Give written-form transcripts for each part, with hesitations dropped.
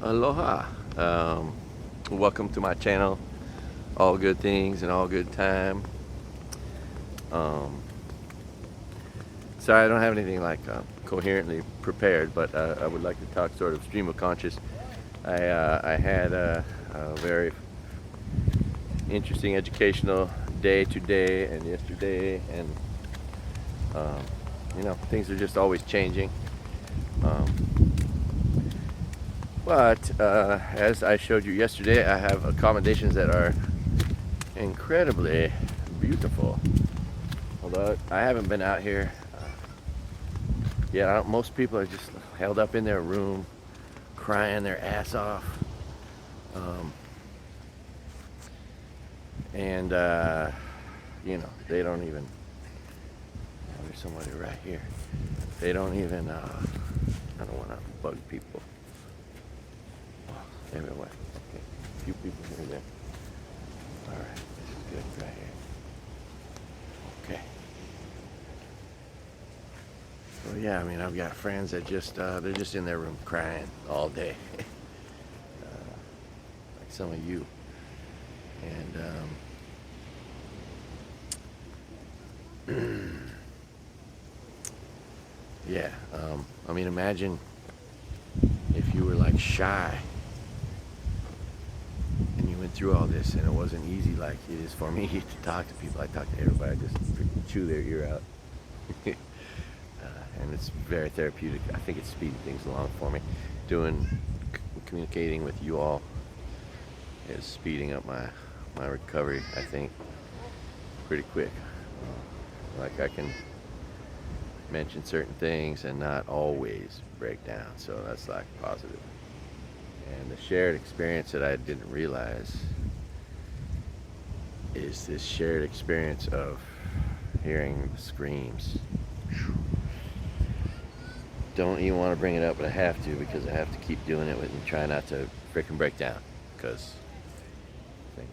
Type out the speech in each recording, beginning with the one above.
Aloha. Welcome to my channel. All good things and all good time. Um, Sorry, I don't have anything like coherently prepared, but I would like to talk sort of stream of conscious. I had a very interesting educational day today and yesterday, and things are just always changing. But as I showed you yesterday, I have accommodations that are incredibly beautiful. Although I haven't been out here yet, most people are just held up in their room, crying their ass off. Um, and they don't even. Oh, there's somebody right here. They don't even. I don't want to bug people. Anyway, okay, a few people here there. All right, this is good right here. Okay. So yeah, I mean, I've got friends that just they're just in their room crying all day, like some of you. And yeah, I mean, imagine if you were like shy and you went through all this and it wasn't easy like it is for me to talk to people. I talk to everybody, I just chew their ear out. And it's very therapeutic. I think it's speeding things along for me. Communicating with you all is speeding up my recovery, I think, pretty quick. Like I can mention certain things and not always break down, so that's like positive. And the shared experience that I didn't realize is this shared experience of hearing the screams. Don't even want to bring it up, but I have to, because I have to keep doing it and try not to frickin' break down, because I think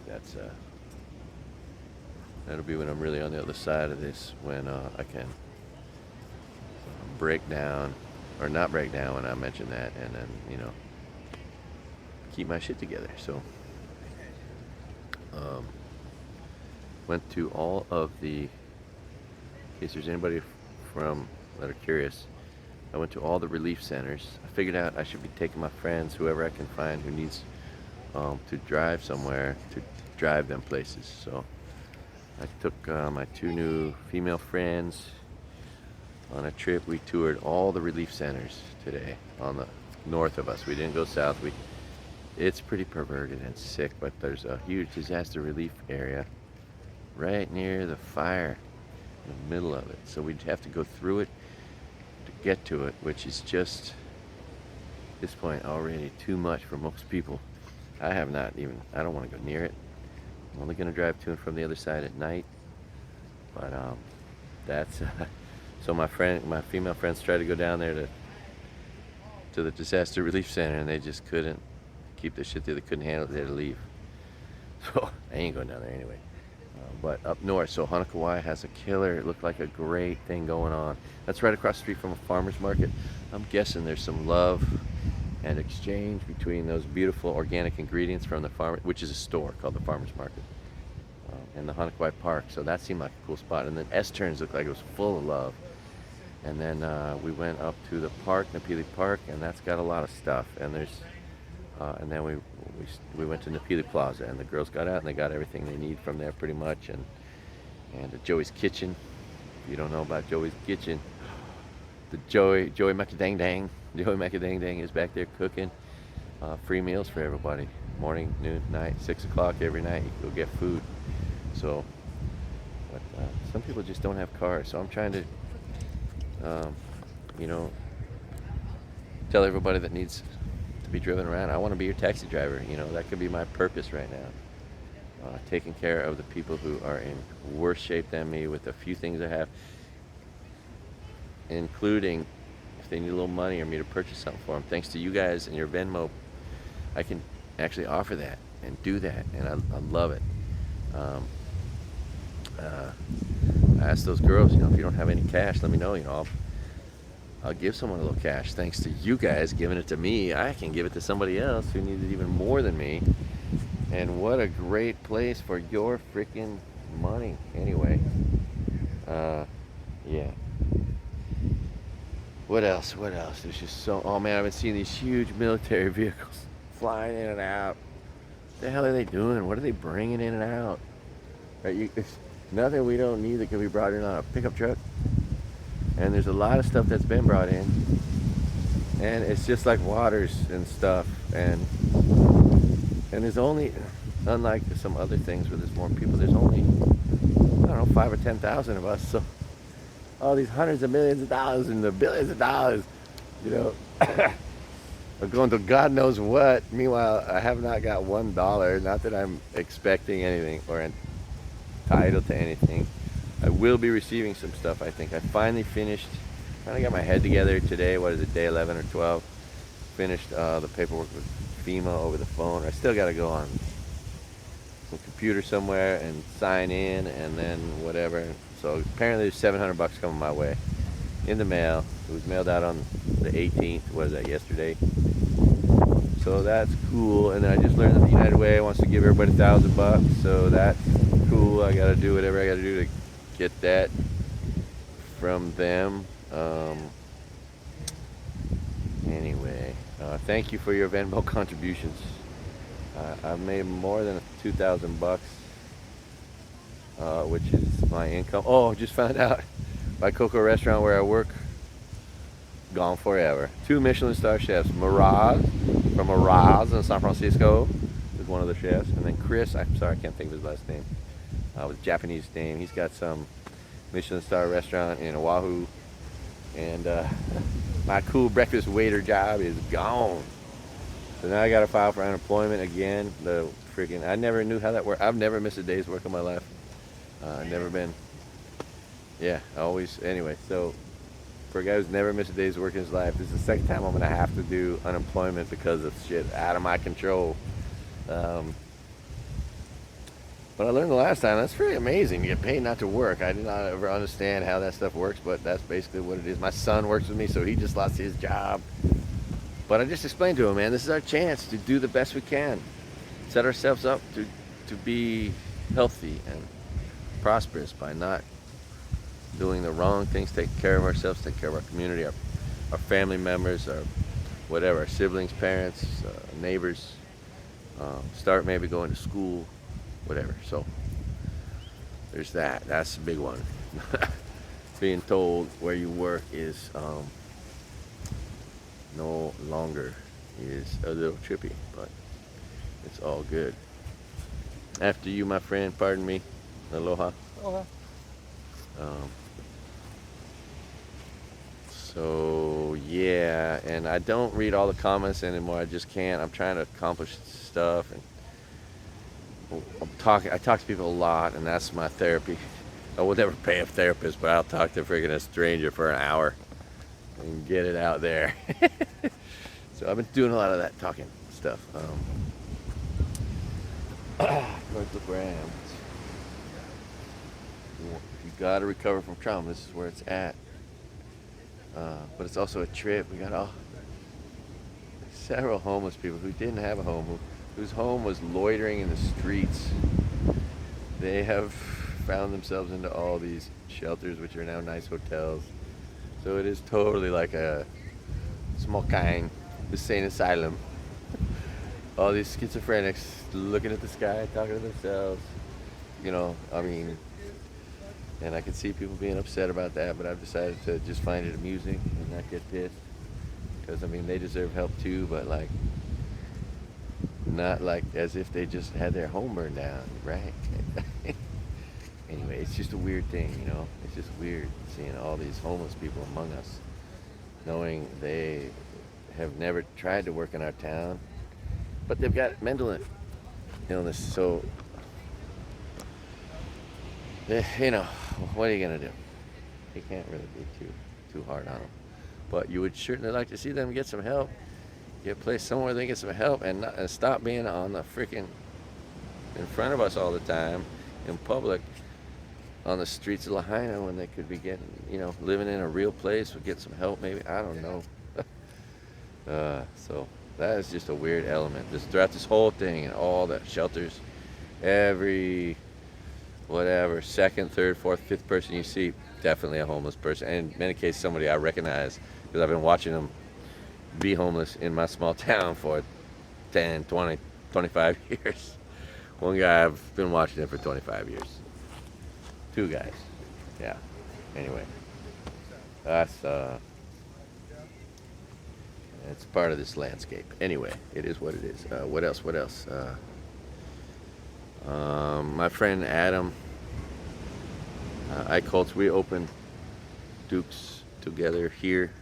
that'll be when I'm really on the other side of this, when I can break down, or not break down when I mention that, and then keep my shit together. So went to all of the, in case there's anybody from that are curious, I went to all the relief centers. I figured out I should be taking my friends, whoever I can find who needs to drive somewhere, to drive them places. So I took my two new female friends on a trip. We toured all the relief centers today on the north of us. We didn't go south. It's pretty perverted and sick, but there's a huge disaster relief area right near the fire, in the middle of it. So we'd have to go through it to get to it, which is just, at this point, already too much for most people. I don't want to go near it. I'm only going to drive to and from the other side at night. But that's so my female friends tried to go down there to the disaster relief center, and they just couldn't keep the shit there. They couldn't handle it. They had to leave. So I ain't going down there anyway. But up north, so Hanakawai has a killer. It looked like a great thing going on. That's right across the street from a farmer's market. I'm guessing there's some love and exchange between those beautiful organic ingredients from the farm, which is a store called the Farmer's Market, and the Hanakawai Park. So that seemed like a cool spot. And then S-turns looked like it was full of love. And then we went up to the park, Napili Park, and that's got a lot of stuff. And and then we went to Napili Plaza, and the girls got out and they got everything they need from there pretty much. And Joey's Kitchen. If you don't know about Joey's Kitchen, the Joey Macadang Dang. Joey Macadang Dang is back there cooking free meals for everybody. Morning, noon, night, 6 o'clock every night. You go get food. So, but some people just don't have cars. So I'm trying to, tell everybody that needs to be driven around. I want to be your taxi driver. That could be my purpose right now. Taking care of the people who are in worse shape than me with a few things I have, including if they need a little money or me to purchase something for them. Thanks to you guys and your Venmo, I can actually offer that and do that, and I love it. I asked those girls, if you don't have any cash, let me know. I'll give someone a little cash. Thanks to you guys giving it to me, I can give it to somebody else who needs it even more than me. And what a great place for your freaking money. Anyway, yeah. What else? What else? There's just so. Oh man, I've been seeing these huge military vehicles flying in and out. What the hell are they doing? What are they bringing in and out? Right, it's nothing we don't need that can be brought in on a pickup truck. And there's a lot of stuff that's been brought in. And it's just like waters and stuff. And there's only, unlike some other things where there's more people, there's only, I don't know, 5 or 10,000 of us. So all these hundreds of millions of dollars and the billions of dollars, you know, are going to God knows what. Meanwhile, I have not got $1. Not that I'm expecting anything or entitled to anything. I will be receiving some stuff, I think. I finally got my head together today. What is it, day 11 or 12? Finished the paperwork with FEMA over the phone. I still got to go on some computer somewhere and sign in and then whatever. So apparently there's $700 coming my way in the mail. It was mailed out on the 18th. What is that, yesterday? So that's cool. And then I just learned that the United Way wants to give everybody $1,000. So that's cool. I got to do whatever I got to do to get that from them. Anyway, thank you for your Venmo contributions. I've made more than $2,000, which is my income. Oh, just found out my Coco restaurant where I work, gone forever. 2 Michelin star chefs. Miraz from Miraz in San Francisco is one of the chefs, and then Chris. I'm sorry, I can't think of his last name. With a Japanese name. He's got some Michelin star restaurant in Oahu, and my cool breakfast waiter job is gone. So now I got to file for unemployment again. I never knew how that worked. I've never missed a day's work in my life. Never been. Yeah, always. Anyway, so for a guy who's never missed a day's work in his life, this is the second time I'm gonna have to do unemployment because of shit out of my control. But I learned the last time, that's pretty amazing. You get paid not to work. I did not ever understand how that stuff works, but that's basically what it is. My son works with me, so he just lost his job. But I just explained to him, man, this is our chance to do the best we can. Set ourselves up to be healthy and prosperous by not doing the wrong things, taking care of ourselves, taking care of our community, our family members, our whatever, our siblings, parents, neighbors. Start maybe going to school. Whatever. So there's that. That's the big one. Being told where you work is no longer is a little trippy, but it's all good. After you, my friend. Pardon me. Aloha. Aloha. So yeah, and I don't read all the comments anymore. I just can't. I'm trying to accomplish stuff, and I talk to people a lot, and that's my therapy. I will never pay a therapist, but I'll talk to freaking a stranger for an hour and get it out there. So I've been doing a lot of that talking stuff. Look where I am. You gotta recover from trauma. This is where it's at. But it's also a trip. We got several homeless people who didn't have a home, whose home was loitering in the streets. They have found themselves into all these shelters, which are now nice hotels. So it is totally like a small kind insane asylum. All these schizophrenics looking at the sky, talking to themselves. You know, I mean, and I can see people being upset about that, but I've decided to just find it amusing and not get pissed. Because, I mean, they deserve help too, but like, not like as if they just had their home burned down, right? Anyway, it's just a weird thing, you know? It's just weird seeing all these homeless people among us, knowing they have never tried to work in our town, but they've got mental illness, so, you know, what are you going to do? You can't really be too hard on them. But you would certainly like to see them get some help, get placed somewhere they get some help, and stop being on the freaking in front of us all the time in public, on the streets of Lahaina when they could be getting, living in a real place or get some help maybe. I don't know. So that is just a weird element. Just throughout this whole thing and all the shelters, every whatever, second, third, fourth, fifth person you see, definitely a homeless person. And in many cases, somebody I recognize because I've been watching them be homeless in my small town for 10, 20, 25 years. One guy, I've been watching him for 25 years. Two guys. Yeah. Anyway. That's, it's part of this landscape. Anyway, it is what it is. What else? My friend Adam, I Colts, we opened Duke's together here.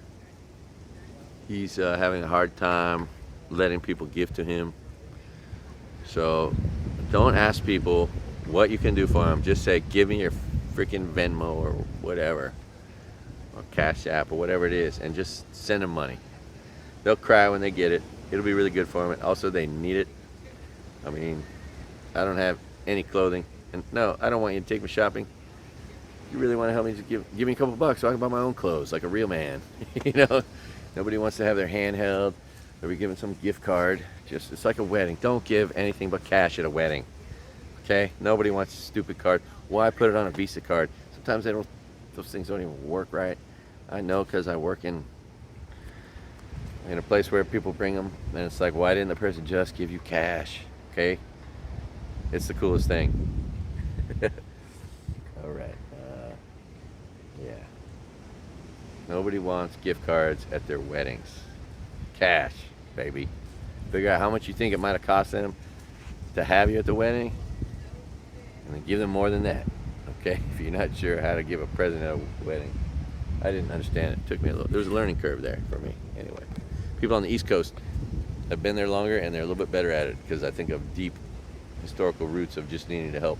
He's having a hard time letting people give to him. So don't ask people what you can do for them. Just say, give me your freaking Venmo or whatever, or Cash App or whatever it is, and just send them money. They'll cry when they get it. It'll be really good for them. And also, they need it. I mean, I don't have any clothing. And no, I don't want you to take me shopping. You really want to help me, just give me a couple bucks so I can buy my own clothes like a real man. Nobody wants to have their hand held or be given some gift card. Just, it's like a wedding. Don't give anything but cash at a wedding. Okay? Nobody wants a stupid card. Why put it on a Visa card? Sometimes those things don't even work right. I know because I work in a place where people bring them, and it's like, why didn't the person just give you cash? Okay? It's the coolest thing. All right. Yeah. Nobody wants gift cards at their weddings. Cash, baby. Figure out how much you think it might have cost them to have you at the wedding, and then give them more than that. Okay? If you're not sure how to give a present at a wedding. I didn't understand it. It took me there was a learning curve there for me. Anyway. People on the East Coast have been there longer, and they're a little bit better at it because I think of deep historical roots of just needing to help,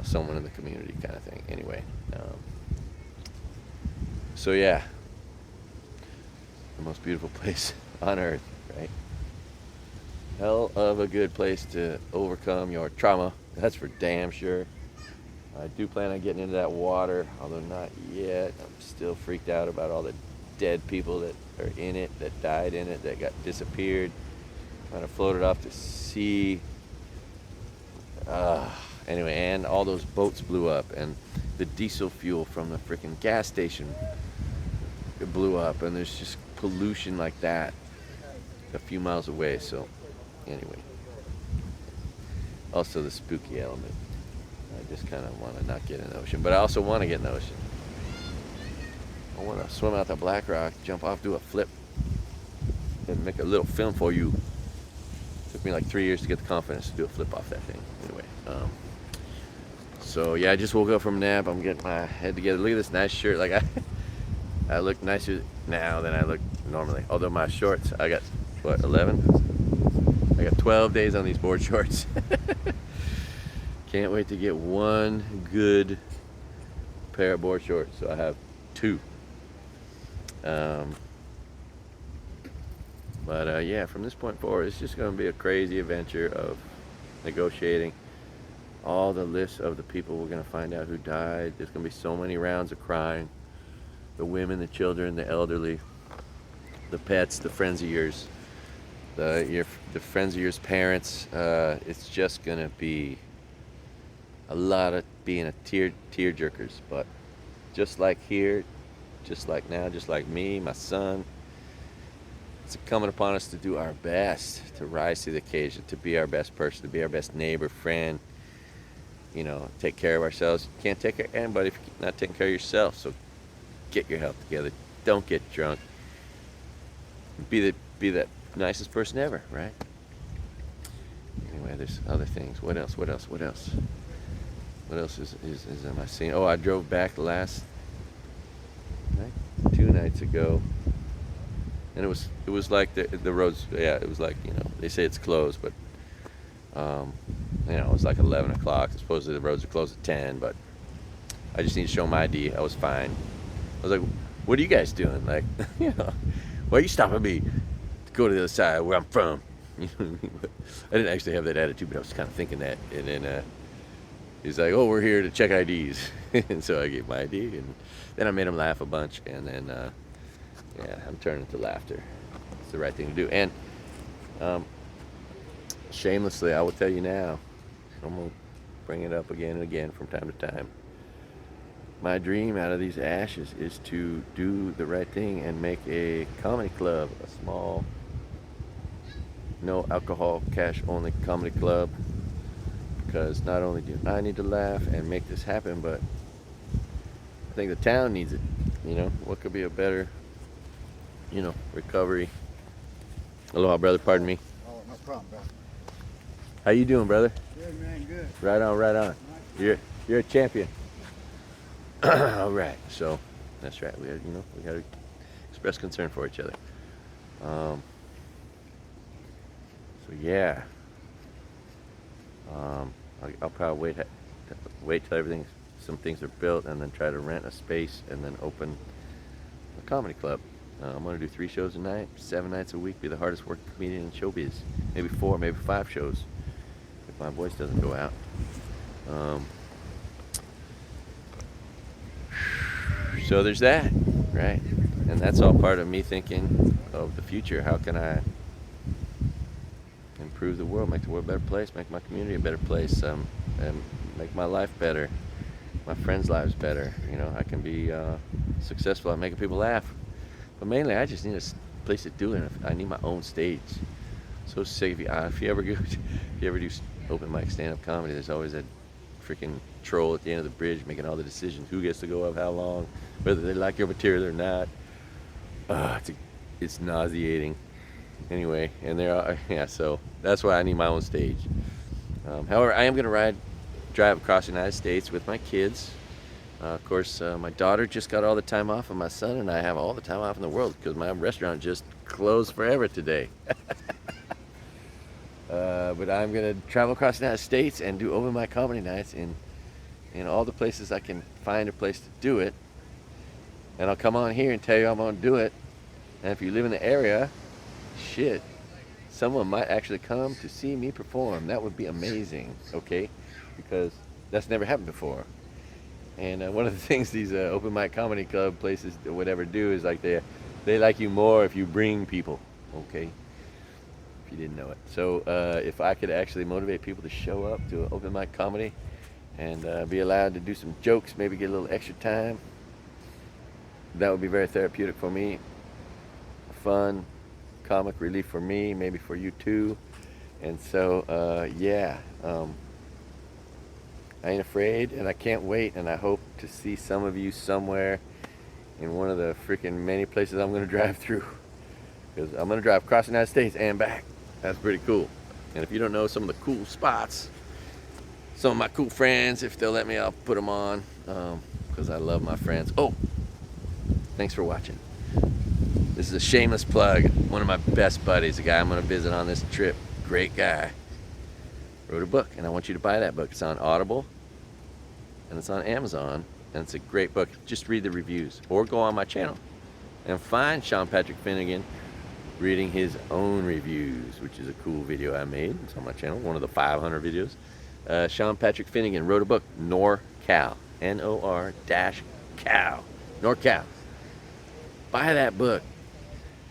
someone in the community kind of thing. Anyway, so yeah, the most beautiful place on earth, right? Hell of a good place to overcome your trauma. That's for damn sure. I do plan on getting into that water, although not yet. I'm still freaked out about all the dead people that are in it, that died in it, that got disappeared, kind of floated off to sea. Anyway, and all those boats blew up, and the diesel fuel from the freaking gas station, it blew up, and there's just pollution like that a few miles away. So anyway, also the spooky element. I just kind of want to not get in the ocean, but I also want to get in the ocean. I want to swim out that black rock, jump off, do a flip, and make a little film for you. Took me like 3 years to get the confidence to do a flip off that thing. Anyway, so yeah, I just woke up from a nap. I'm getting my head together. Look at this nice shirt. Like I look nicer now than I look normally. Although my shorts, I got what, 11? I got 12 days on these board shorts. Can't wait to get one good pair of board shorts. So I have two. But yeah, from this point forward, it's just going to be a crazy adventure of negotiating all the lists of the people we're going to find out who died. There's going to be so many rounds of crying. The women, the children, the elderly, the pets, the friends of yours, the friends of yours' parents. It's just going to be a lot of being a tear jerkers. But just like here, just like now, just like me, my son, it's coming upon us to do our best, to rise to the occasion, to be our best person, to be our best neighbor, friend, take care of ourselves. You can't take care of anybody if you're not taking care of yourself. So get your health together. Don't get drunk. Be that nicest person ever, right? Anyway, there's other things. What else is am I seeing? Oh, I drove back last night, 2 nights ago, and it was like the roads. Yeah, it was like, they say it's closed, but it was like 11 o'clock. Supposedly the roads are closed at 10, but I just need to show my ID. I was fine. I was like, what are you guys doing? Like, why are you stopping me to go to the other side where I'm from? I didn't actually have that attitude, but I was kind of thinking that. And then He's like, "Oh, we're here to check IDs," and so I gave my ID, and then I made him laugh a bunch, and then yeah, I'm turning to laughter. It's the right thing to do. And um, shamelessly, I will tell you now, I'm gonna bring it up again and again from time to time. My dream out of these ashes is to do the right thing and make a comedy club, a small, no alcohol, cash only comedy club. Because not only do I need to laugh and make this happen, but I think the town needs it. You know, what could be a better, recovery. Aloha, brother. Pardon me. Oh, no problem, bro. How you doing, brother? Good, man, good. Right on, right on. You're a champion. All right. So that's right. We got to express concern for each other. So yeah. I'll probably wait till some things are built, and then try to rent a space, and then open a comedy club. I'm gonna do 3 shows a night, 7 nights a week. Be the hardest working comedian in showbiz. Maybe 4, maybe 5 shows if my voice doesn't go out. So there's that, right? And that's all part of me thinking of the future. How can I improve the world, make the world a better place, make my community a better place, and make my life better, my friends' lives better. I can be successful at making people laugh, but mainly I just need a place to do it. I need my own stage. So sick if you ever do open mic stand-up comedy, there's always that freaking troll at the end of the bridge making all the decisions, who gets to go up, how long, whether they like your material or not. It's nauseating. Anyway, so that's why I need my own stage. However, I am going to drive across the United States with my kids. Of course, my daughter just got all the time off, and my son and I have all the time off in the world because my restaurant just closed forever today. But I'm going to travel across the United States and do open mic comedy nights in all the places I can find a place to do it. And I'll come on here and tell you I'm going to do it. And if you live in the area, shit, someone might actually come to see me perform. That would be amazing, okay? Because that's never happened before. And one of the things these open mic comedy club places or whatever do is like they like you more if you bring people, okay? If you didn't know it. So if I could actually motivate people to show up to open mic comedy and be allowed to do some jokes, maybe get a little extra time, that would be very therapeutic for me. Fun, comic relief for me, maybe for you too. And so yeah, I ain't afraid, and I can't wait, and I hope to see some of you somewhere in one of the freaking many places I'm going to drive through, because I'm going to drive across the United States and back. That's pretty cool. And if you don't know some of the cool spots, some of my cool friends, if they'll let me, I'll put them on, because I love my friends. Oh, thanks for watching. This is a shameless plug. One of my best buddies, a guy I'm going to visit on this trip, great guy, wrote a book, and I want you to buy that book. It's on Audible, and it's on Amazon, and it's a great book. Just read the reviews, or go on my channel and find Sean Patrick Finnegan reading his own reviews, which is a cool video I made. It's on my channel, one of the 500 videos. Sean Patrick Finnegan wrote a book, NorCal, N-O-R-Cal, NorCal. Buy that book.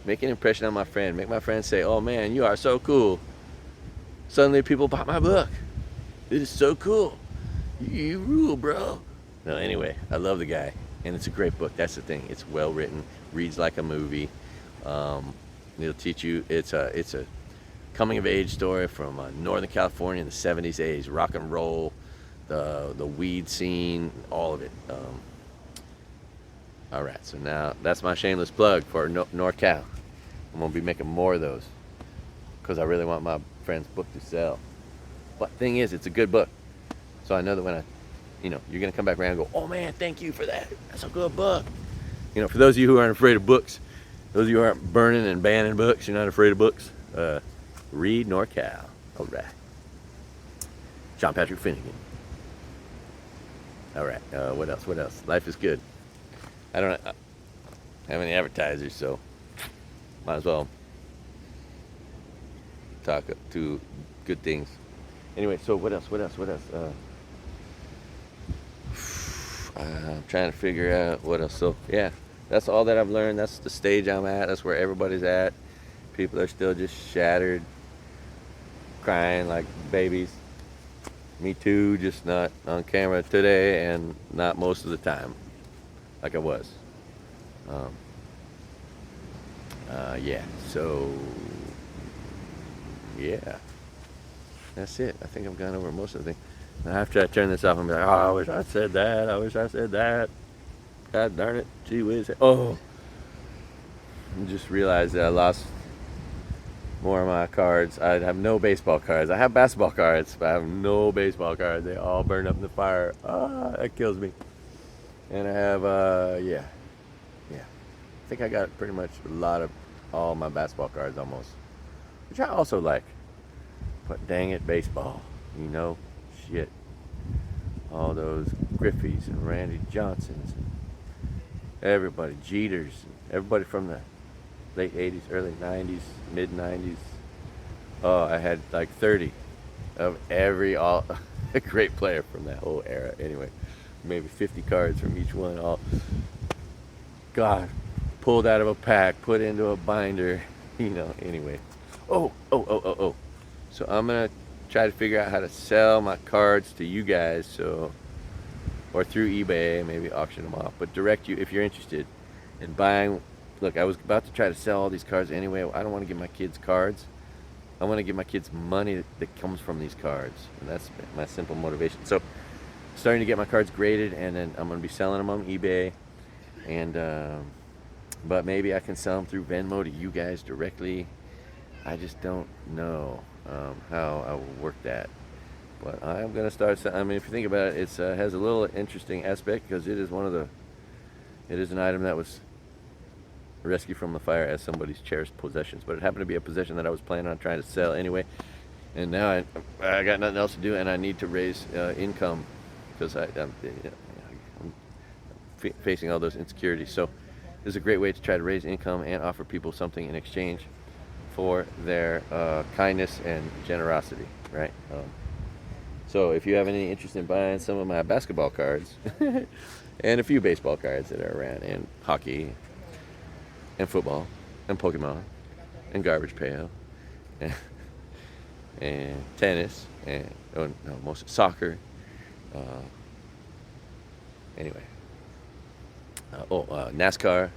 Make an impression on my friend. Make my friend say, "Oh man, you are so cool." Suddenly people bought my book. It is so cool. You rule, bro. No, anyway, I love the guy, and it's a great book. That's the thing. It's well written, reads like a movie. It'll teach you. It's a coming of age story from Northern California in the 70s, 80s, rock and roll, the weed scene, all of it. All right, so now that's my shameless plug for NorCal. I'm gonna be making more of those because I really want my friend's book to sell. But thing is, it's a good book, so I know that when you're gonna come back around and go, "Oh man, thank you for that. That's a good book." For those of you who aren't afraid of books, those of you who aren't burning and banning books, you're not afraid of books. Read NorCal. All right. Sean Patrick Finnegan. All right. What else? What else? Life is good. I don't have any advertisers, so might as well talk to good things. Anyway, so what else? I'm trying to figure out what else. So yeah, that's all that I've learned. That's the stage I'm at. That's where everybody's at. People are still just shattered, crying like babies. Me too, just not on camera today and not most of the time like I was. Um, yeah, so yeah, that's it. I think I've gone over most of the things. Now, after I turn this off, I'm like, oh, I wish I said that. I wish I said that. God darn it. Gee whiz. Oh, I just realized that I lost more of my cards. I have no baseball cards. I have basketball cards, but I have no baseball cards. They all burned up in the fire. Ah, that kills me. And I have, yeah. I think I got pretty much a lot of all my basketball cards almost, which I also like. But dang it, baseball, you know, shit. All those Griffeys and Randy Johnsons, and everybody, Jeters, and everybody from the late 80s, early 90s, mid 90s. Oh, I had like 30 of every all a great player from that whole era. Anyway, maybe 50 cards from each one. All God, pulled out of a pack, put into a binder. You know. Anyway. Oh. So I'm gonna try to figure out how to sell my cards to you guys. So, or through eBay, maybe auction them off. But direct you if you're interested in buying. Look, I was about to try to sell all these cards anyway. I don't want to give my kids cards. I want to give my kids money that comes from these cards, and that's my simple motivation. So, starting to get my cards graded, and then I'm going to be selling them on eBay, and but maybe I can sell them through Venmo to you guys directly. I just don't know how I will work that, but I'm going to start. I mean, if you think about it, it has a little interesting aspect because it is an item that was rescued from the fire as somebody's cherished possessions, but it happened to be a possession that I was planning on trying to sell anyway, and now I got nothing else to do, and I need to raise income because I'm facing all those insecurities. So this is a great way to try to raise income and offer people something in exchange for their kindness and generosity, right? So if you have any interest in buying some of my basketball cards and a few baseball cards that are around, and hockey and football and Pokemon and Garbage Pail and tennis and most soccer. Anyway, NASCAR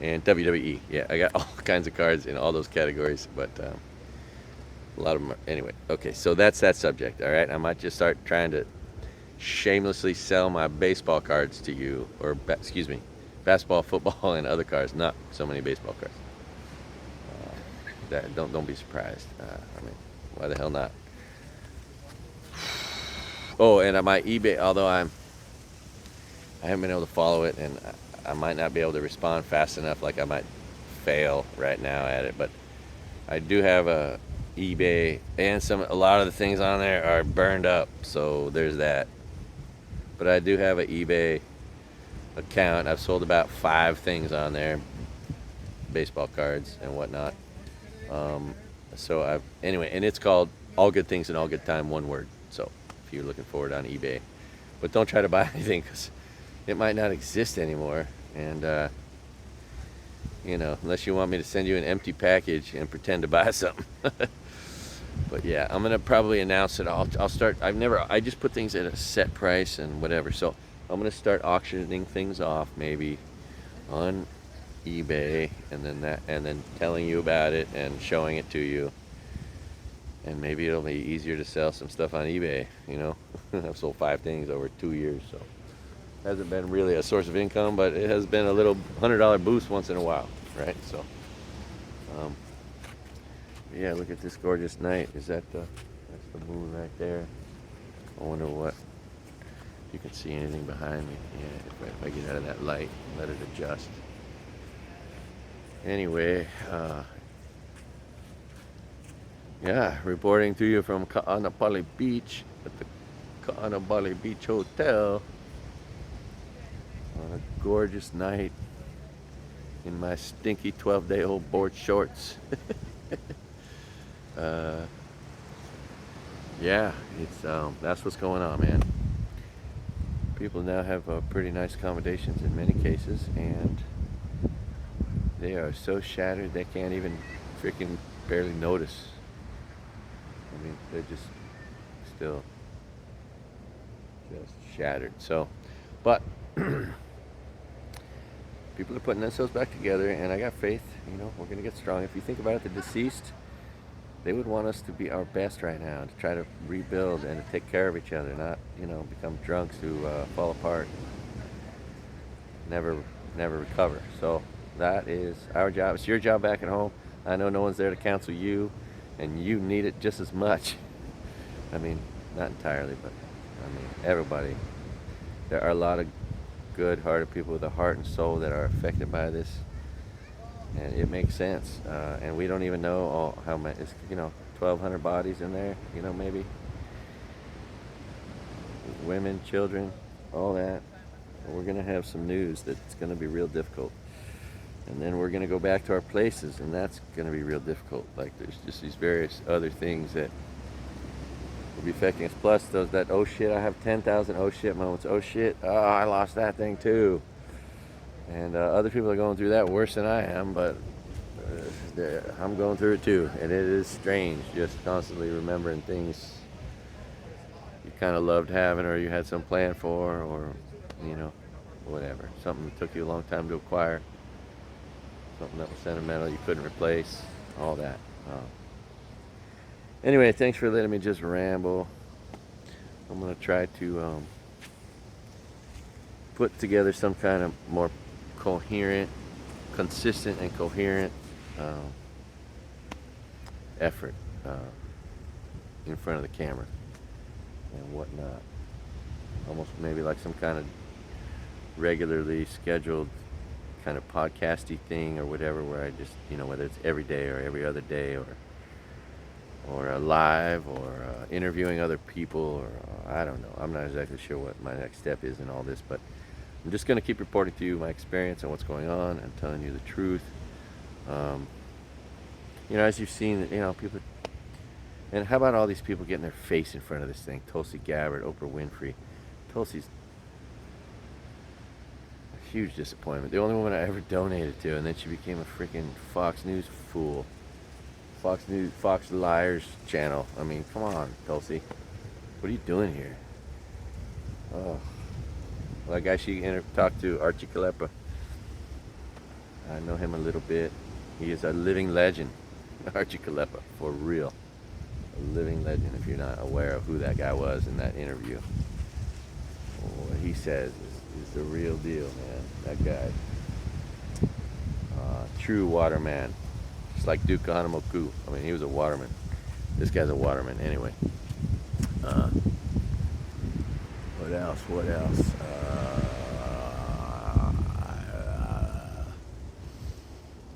and WWE. Yeah, I got all kinds of cards in all those categories, but a lot of them are, anyway. Okay, so that's that subject. All right, I might just start trying to shamelessly sell my baseball cards to you, or excuse me, basketball, football, and other cards. Not so many baseball cards. Don't be surprised. I mean, why the hell not? Oh, and my eBay, although I haven't been able to follow it, and I might not be able to respond fast enough. Like I might fail right now at it, but I do have a eBay, and a lot of the things on there are burned up. So there's that. But I do have an eBay account. I've sold about 5 things on there, baseball cards and whatnot. So anyway, and it's called All Good Things and All Good Time, one word. So if you're looking for it on eBay, but don't try to buy anything because it might not exist anymore. And unless you want me to send you an empty package and pretend to buy something. But yeah, I'm gonna probably announce it. I'll start. I just put things at a set price and whatever. So I'm gonna start auctioning things off maybe on eBay, and then telling you about it and showing it to you. And maybe it'll be easier to sell some stuff on eBay. I've sold 5 things over 2 years, so hasn't been really a source of income, but it has been a little $100 boost once in a while, right? So, yeah, look at this gorgeous night. That's the moon right there. I wonder if you can see anything behind me. Yeah, if I get out of that light, let it adjust. Anyway, yeah, reporting to you from Ka'anapali Beach at the Ka'anapali Beach Hotel on a gorgeous night in my stinky 12-day-old board shorts. Yeah, it's that's what's going on, man. People now have pretty nice accommodations in many cases, and they are so shattered they can't even freaking barely notice. I mean, they're just still just shattered. So, but people are putting themselves back together, and I got faith. We're gonna get strong. If you think about it, the deceased, they would want us to be our best right now, to try to rebuild and to take care of each other, not become drunks who fall apart, never recover. So that is our job. It's your job back at home. I know no one's there to counsel you, and you need it just as much. I mean, not entirely, but I mean everybody. There are a lot of good-hearted people with a heart and soul that are affected by this, and it makes sense. And we don't even know how many. It's 1,200 bodies in there. Maybe women, children, all that. We're gonna have some news that's gonna be real difficult, and then we're gonna go back to our places, and that's gonna be real difficult. Like there's just these various other things that will be affecting us. Plus, that oh shit, I have 10,000 oh shit moments. Oh shit, oh, I lost that thing too. And other people are going through that worse than I am, but I'm going through it too. And it is strange, just constantly remembering things you kind of loved having, or you had some plan for, or whatever. Something that took you a long time to acquire. Something that was sentimental you couldn't replace. All that. Anyway, thanks for letting me just ramble. I'm going to try to put together some kind of more coherent, consistent and coherent effort in front of the camera and whatnot. Almost maybe like some kind of regularly scheduled kind of podcasty thing or whatever, where I just, whether it's every day or every other day, or live, or interviewing other people, or I don't know. I'm not exactly sure what my next step is in all this, but I'm just going to keep reporting to you my experience and what's going on, and telling you the truth. As you've seen, people. And how about all these people getting their face in front of this thing? Tulsi Gabbard, Oprah Winfrey. Tulsi's a huge disappointment. The only woman I ever donated to, and then she became a freaking Fox News fool. Fox Liars channel. I mean, come on, Tulsi. What are you doing here? Oh. Well, that guy she talked to, Archie Kalepa. I know him a little bit. He is a living legend. Archie Kalepa, for real. A living legend, if you're not aware of who that guy was in that interview. What he says is the real deal, man. That guy. True waterman. Just like Duke Kahanamoku. I mean, he was a waterman. This guy's a waterman, anyway. What else?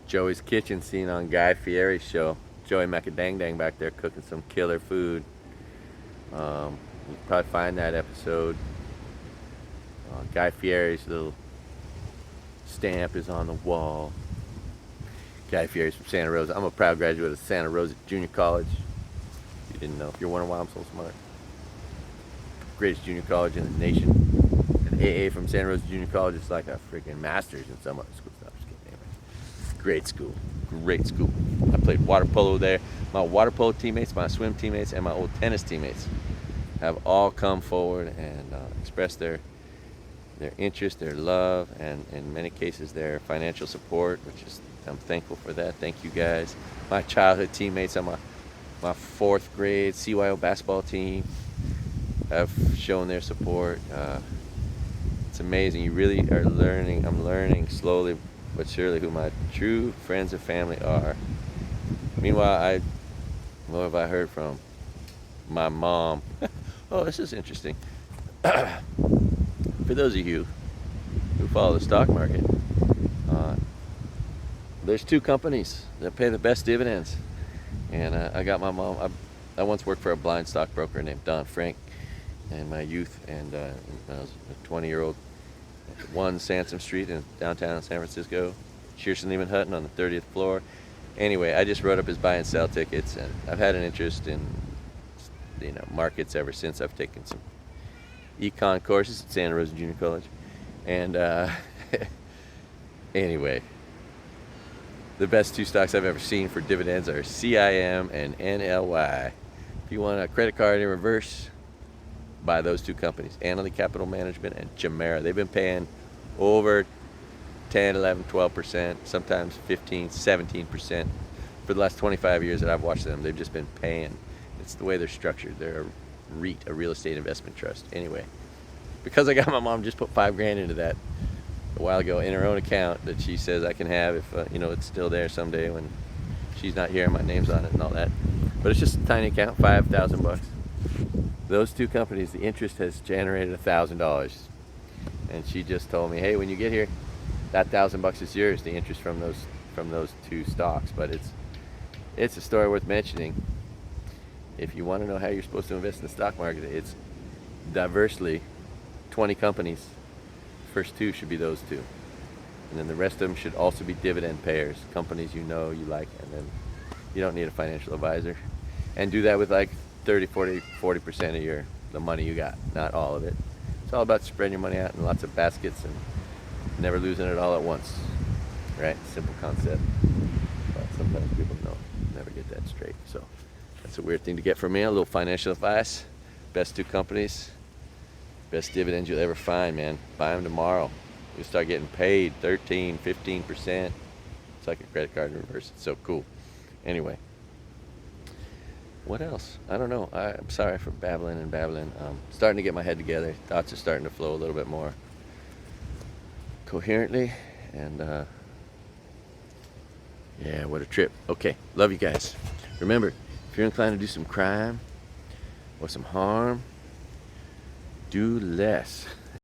Joey's Kitchen scene on Guy Fieri's show. Joey Macadang back there cooking some killer food. You can probably find that episode. Guy Fieri's little stamp is on the wall. Guy Fieri's from Santa Rosa. I'm a proud graduate of Santa Rosa Junior College. If you didn't know, if you're wondering why I'm so smart. Greatest junior college in the nation. An AA from Santa Rosa Junior College is like a freaking master's in some other school. No, I'm just kidding. Anyway. Great school. I played water polo there. My water polo teammates, my swim teammates, and my old tennis teammates have all come forward and expressed their interest, their love, and in many cases their financial support, which is, I'm thankful for that. Thank you guys. My childhood teammates on my fourth grade CYO basketball team have shown their support. It's amazing. You really are learning. I'm learning slowly but surely who my true friends and family are. Meanwhile, what have I heard from my mom? Oh, this is interesting. For those of you who follow the stock market, there's two companies that pay the best dividends. And I got my mom. I once worked for a blind stockbroker named Don Frank in my youth, and when I was a 20-year-old, 1 Sansom Street in downtown San Francisco, Shearson Lehman Hutton on the 30th floor. Anyway, I just wrote up his buy and sell tickets, and I've had an interest in markets ever since. I've taken some econ courses at Santa Rosa Junior College. And anyway, the best two stocks I've ever seen for dividends are CIM and NLY. If you want a credit card in reverse, buy those two companies, Annaly Capital Management and Chimera. They've been paying over 10, 11, 12%, sometimes 15, 17% for the last 25 years that I've watched them. They've just been paying. It's the way they're structured. They're a REIT, a real estate investment trust. Anyway, because I got my mom just put $5,000 into that a while ago in her own account that she says I can have if it's still there someday when she's not here and my name's on it and all that. But it's just a tiny account, $5,000. Those two companies, the interest has generated $1,000, and she just told me, hey, when you get here, that $1,000 is yours. The interest from those two stocks. But it's a story worth mentioning. If you want to know how you're supposed to invest in the stock market, it's diversely 20 companies. First two should be those two, and then the rest of them should also be dividend payers, companies you like, and then you don't need a financial advisor. And do that with like 30, 40% of the money you got, not all of it. It's all about spreading your money out in lots of baskets and never losing it all at once, right? Simple concept, but sometimes people never get that straight. So that's a weird thing to get from me, a little financial advice. Best two companies, best dividends you'll ever find, man. Buy them tomorrow. You'll start getting paid 13, 15%. It's like a credit card in reverse. It's so cool. Anyway, what else? I don't know. I'm sorry for babbling and babbling. Starting to get my head together. Thoughts are starting to flow a little bit more coherently. And yeah, what a trip. Okay, love you guys. Remember, if you're inclined to do some crime or some harm, do less.